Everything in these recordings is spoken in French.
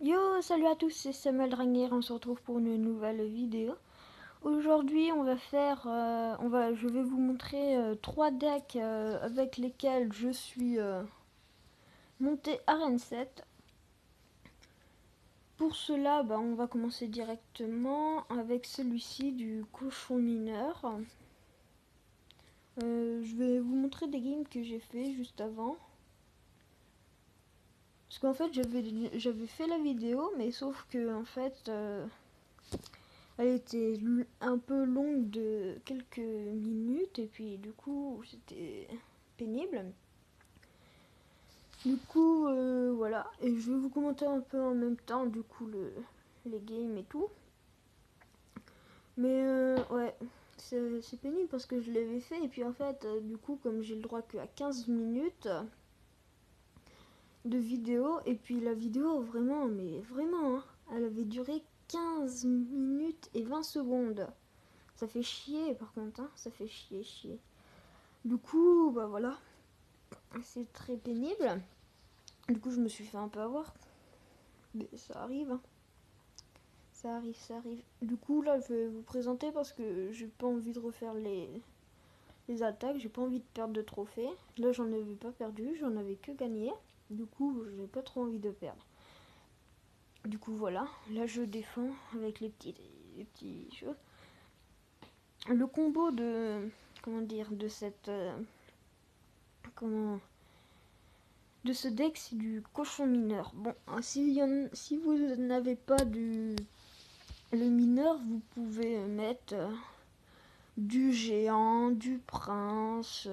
Yo, salut à tous, c'est Samuel Dragner, on se retrouve pour une nouvelle vidéo. Aujourd'hui, on va faire, je vais vous montrer 3 decks avec lesquels je suis monté Arène 7. Pour cela, on va commencer directement avec celui-ci du cochon mineur. Je vais vous montrer des games que j'ai fait juste avant. Parce qu'en fait, j'avais fait la vidéo, mais sauf que en fait, elle était un peu longue de quelques minutes et puis du coup c'était pénible. Du coup voilà, et je vais vous commenter un peu en même temps du coup les games et tout. Mais ouais, c'est pénible parce que je l'avais fait et puis en fait du coup comme j'ai le droit qu'à 15 minutes de vidéo et puis la vidéo vraiment, mais vraiment, hein, elle avait duré 15 minutes et 20 secondes. Ça fait chier par contre, hein, ça fait chier. Du coup, bah voilà, c'est très pénible. Du coup, je me suis fait un peu avoir. Mais ça arrive, hein. Ça arrive. Du coup, là, je vais vous présenter parce que j'ai pas envie de refaire les attaques. J'ai pas envie de perdre de trophées. Là, j'en avais pas perdu, j'en avais que gagné. Du coup, j'ai pas trop envie de perdre. Du coup, voilà. Là, je défends avec les petits choses. Le combo de... Comment dire, de cette... de ce deck, c'est du cochon mineur. Bon, si vous n'avez pas le mineur, vous pouvez mettre du géant, du prince,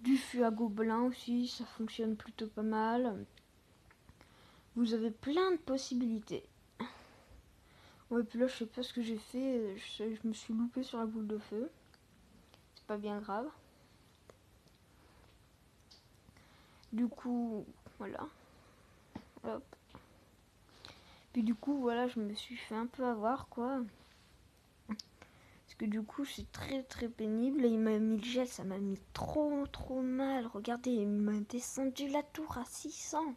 du fût à gobelin aussi, ça fonctionne plutôt pas mal. Vous avez plein de possibilités. Ouais, puis là, je sais pas ce que j'ai fait, je me suis loupé sur la boule de feu. C'est pas bien grave. Du coup, voilà. Hop. Puis du coup, voilà, je me suis fait un peu avoir, quoi. Parce que du coup, c'est très pénible. Et il m'a mis le gel, ça m'a mis trop mal. Regardez, il m'a descendu la tour à 600.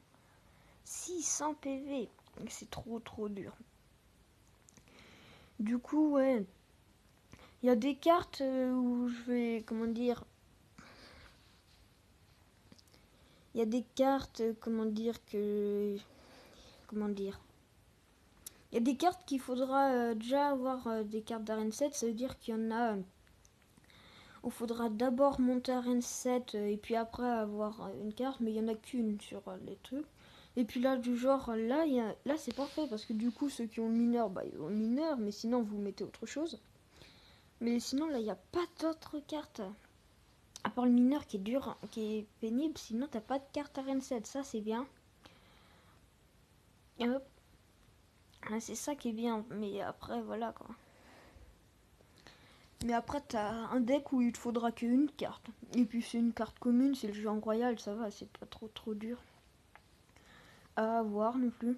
600 PV. C'est trop dur. Du coup, ouais. Il y a des cartes où je vais, comment dire... Il y a des cartes, comment dire, il y a des cartes qu'il faudra déjà avoir des cartes d'Arène 7. Ça veut dire qu'il y en a... il faudra d'abord monter Arène 7 et puis après avoir une carte. Mais il n'y en a qu'une sur les trucs. Et puis là, du genre, là c'est parfait parce que du coup, ceux qui ont le mineur, ils ont le mineur. Mais sinon, vous mettez autre chose. Mais sinon, là, il n'y a pas d'autres cartes. À part le mineur qui est dur, qui est pénible, sinon t'as pas de carte Arène 7, ça c'est bien. Et hop. C'est ça qui est bien, mais après voilà quoi. Mais après t'as un deck où il te faudra qu'une carte. Et puis c'est une carte commune, c'est le géant royal, ça va, c'est pas trop dur à avoir non plus.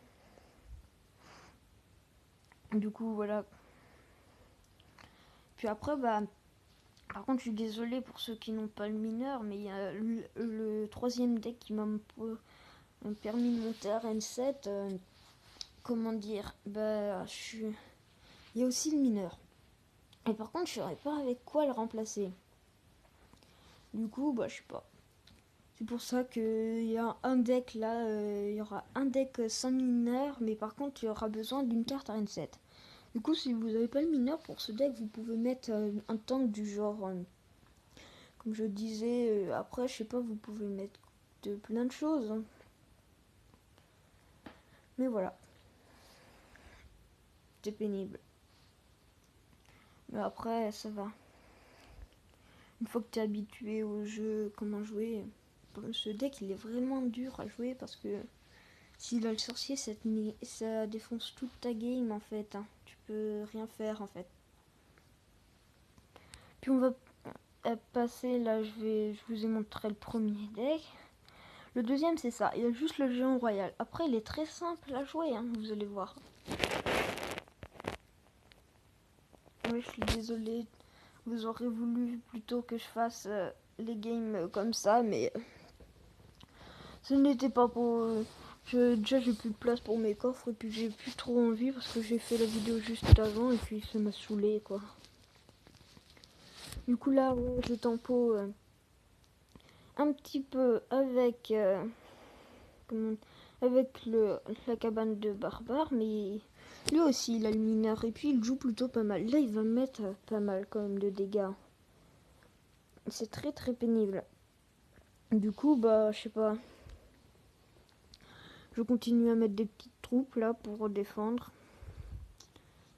Du coup voilà. Puis après par contre je suis désolée pour ceux qui n'ont pas le mineur, mais il y a le troisième deck qui m'a permis de monter Arène 7. Comment dire, il y a aussi le mineur. Et par contre, je saurais pas avec quoi le remplacer. Du coup, je sais pas. C'est pour ça qu'il y a un deck là, il y aura un deck sans mineur, mais par contre, il y aura besoin d'une carte Arène 7. Du coup, si vous n'avez pas le mineur pour ce deck, vous pouvez mettre un tank du genre, comme je disais, après, je sais pas, vous pouvez mettre de plein de choses, hein. Mais voilà, c'est pénible. Mais après, ça va. Une fois que tu es habitué au jeu, comment jouer, ce deck il est vraiment dur à jouer parce que s'il a le sorcier, ça défonce toute ta game en fait, hein. Tu peux rien faire en fait. Puis on va passer là, je vous ai montré le premier deck. Le deuxième c'est ça, il y a juste le géant royal. Après il est très simple à jouer, hein, vous allez voir. Oui, je suis désolée, vous aurez voulu plutôt que je fasse les games comme ça, mais ce n'était pas Déjà j'ai plus de place pour mes coffres et puis j'ai plus trop envie parce que j'ai fait la vidéo juste avant et puis ça m'a saoulé quoi. Du coup là ouais, je tempo un petit peu avec la cabane de barbare, mais lui aussi il a le mineur et puis il joue plutôt pas mal. Là il va mettre pas mal quand même de dégâts. C'est très très pénible. Du coup bah je sais pas. Je continue à mettre des petites troupes là pour défendre.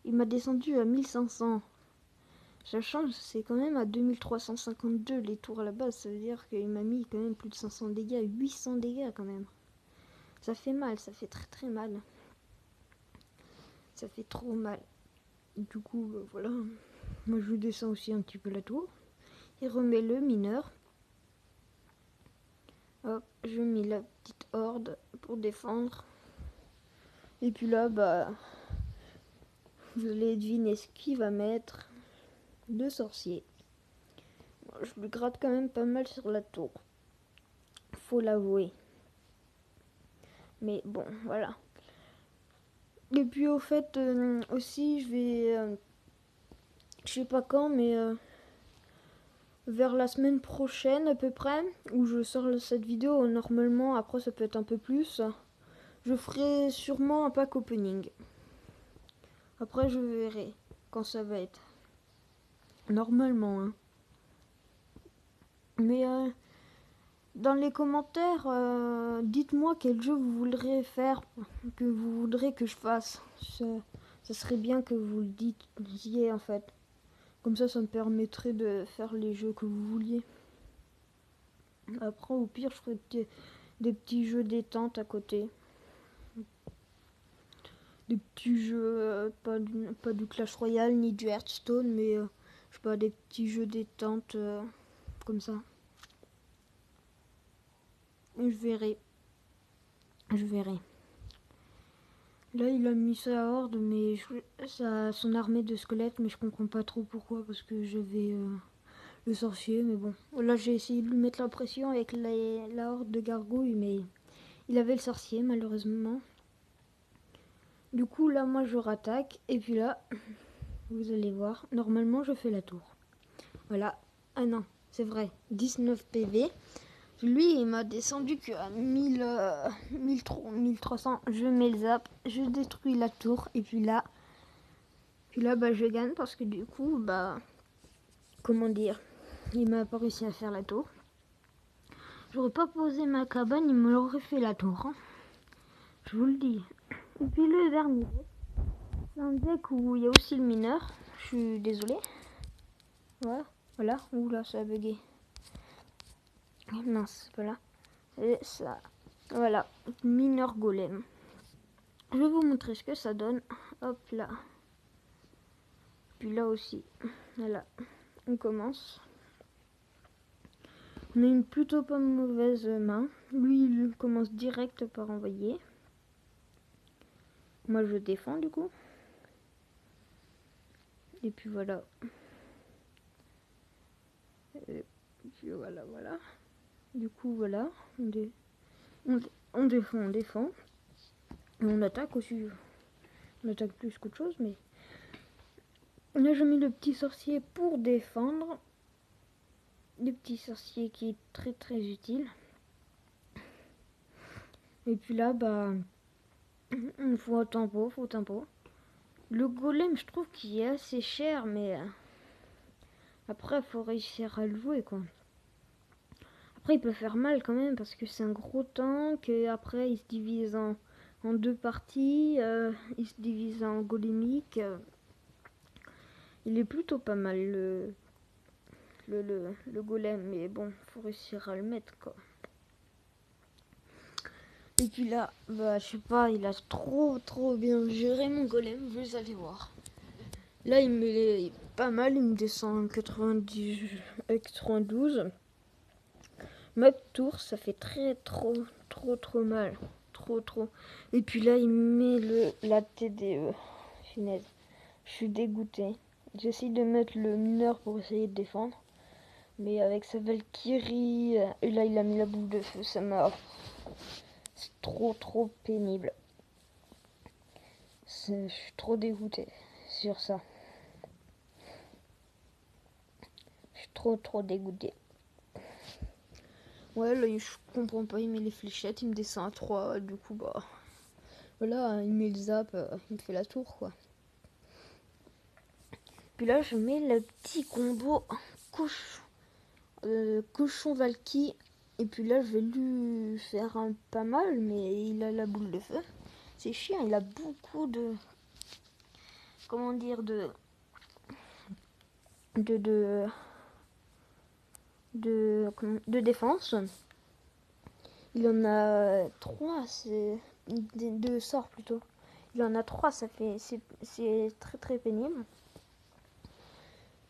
Il m'a descendu à 1500. Ça change, c'est quand même à 2352 les tours à la base. Ça veut dire qu'il m'a mis quand même plus de 500 dégâts, 800 dégâts quand même. Ça fait mal, ça fait très très mal. Ça fait trop mal. Du coup, voilà. Moi je descends aussi un petit peu la tour. Il remet le mineur. Hop, je mets la petite horde pour défendre. Et puis là, bah, vous allez deviner ce qu'il va mettre. Deux sorciers. Je lui gratte quand même pas mal sur la tour. Faut l'avouer. Mais bon, voilà. Et puis au fait, aussi, je vais... je sais pas quand, mais... vers la semaine prochaine à peu près, où je sors cette vidéo, normalement, après ça peut être un peu plus, je ferai sûrement un pack opening. Après je verrai quand ça va être. Normalement, hein. Mais dans les commentaires, dites-moi quel jeu vous voudrez faire, que vous voudrez que je fasse. Ça serait bien que vous le disiez en fait. Comme ça me permettrait de faire les jeux que vous vouliez. Après, au pire, je ferai des petits jeux détente à côté. Des petits jeux, pas du Clash Royale ni du Hearthstone, mais je sais pas, des petits jeux détente comme ça. Et je verrai. Je verrai. Là, il a mis sa horde, mais son armée de squelettes, mais je comprends pas trop pourquoi, parce que j'avais le sorcier, mais bon. Là, j'ai essayé de lui mettre la pression avec la horde de gargouilles, mais il avait le sorcier, malheureusement. Du coup, là, moi, je rattaque, et puis là, vous allez voir, normalement, je fais la tour. Voilà. Ah non, c'est vrai, 19 PV. Lui, il m'a descendu qu'à 1300. Je mets le zap, je détruis la tour, et puis là, bah, je gagne parce que du coup, bah, comment dire, il m'a pas réussi à faire la tour. J'aurais pas posé ma cabane, il me l'aurait fait la tour. Hein. Je vous le dis. Et puis le dernier, c'est un deck où il y a aussi le mineur. Je suis désolée. Voilà. Oula, ça a bugué. Mince, c'est pas là. Et ça. Voilà, mineur golem. Je vais vous montrer ce que ça donne. Hop là. Puis là aussi. Voilà. On commence. On a une plutôt pas mauvaise main. Lui, il commence direct par envoyer. Moi, je défends du coup. Et puis voilà. Et puis voilà. Du coup, voilà. On défend. Et on attaque aussi. On attaque plus qu'autre chose, mais... Là, j'ai mis le petit sorcier pour défendre. Le petit sorcier qui est très très utile. Et puis là, bah... faut tempo. Le golem, je trouve qu'il est assez cher, mais... après, faut réussir à le jouer, quoi. Après, il peut faire mal quand même, parce que c'est un gros tank. Et après, il se divise en deux parties. Il se divise en golémique. Il est plutôt pas mal, le golem. Mais bon, faut réussir à le mettre, quoi. Et puis là, bah, je sais pas, il a trop bien géré mon golem, vous allez voir. Là, il est pas mal, il me descend 90 avec 92. Ma tour, ça fait trop mal. Trop. Et puis là, il met la TDE. Finesse. Je suis dégoûtée. J'essaye de mettre le mineur pour essayer de défendre. Mais avec sa Valkyrie, et là, il a mis la boule de feu, ça m'a... C'est trop pénible. Je suis trop dégoûté sur ça. Je suis trop dégoûté. Ouais, là, je comprends pas, il met les fléchettes, il me descend à 3, du coup, bah... Voilà, il met le zap, il me fait la tour, quoi. Puis là, je mets le petit combo cochon Valky. Et puis là, je vais lui faire un pas mal, mais il a la boule de feu. C'est chiant, il a beaucoup de... Comment dire, de défense. Il en a 3, c'est... deux sorts plutôt. Il en a 3, ça fait... C'est très pénible.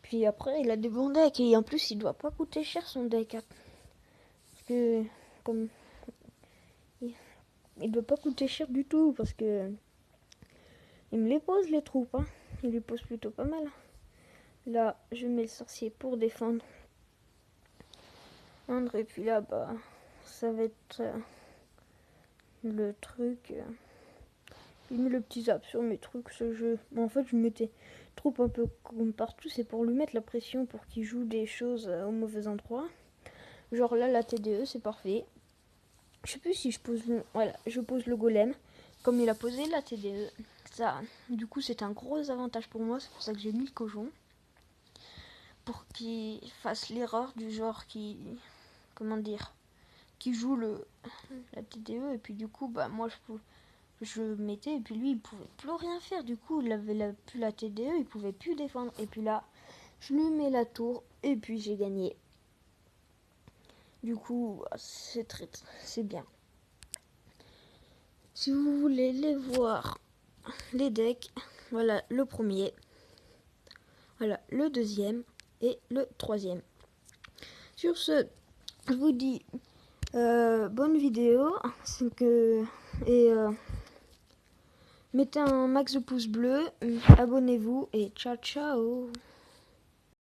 Puis après, il a des bons decks. Et en plus, il doit pas coûter cher son deck. Parce que... Comme... Il doit pas coûter cher du tout. Parce que... Il me les pose, les troupes. Hein. Il les pose plutôt pas mal. Là, je mets le sorcier pour défendre. Et puis là, bah... Ça va être... le truc... Il met le petit zap sur mes trucs, ce jeu. Bon, en fait, je mettais troupes un peu comme partout. C'est pour lui mettre la pression pour qu'il joue des choses au mauvais endroit. Genre là, la TDE, c'est parfait. Je sais plus si je pose le... Voilà, je pose le golem. Comme il a posé la TDE. Ça, du coup, c'est un gros avantage pour moi. C'est pour ça que j'ai mis le cochon. Pour qu'il fasse l'erreur du genre qui... Comment dire, qui joue la TDE. Et puis du coup, bah moi, je mettais et puis lui il pouvait plus rien faire, du coup il avait plus la TDE, il pouvait plus défendre, et puis là je lui mets la tour et puis j'ai gagné. Du coup c'est bien. Si vous voulez les voir, les decks, voilà le premier, voilà le deuxième et le troisième. Sur ce, je vous dis bonne vidéo, et mettez un max de pouces bleus, abonnez-vous et ciao ciao.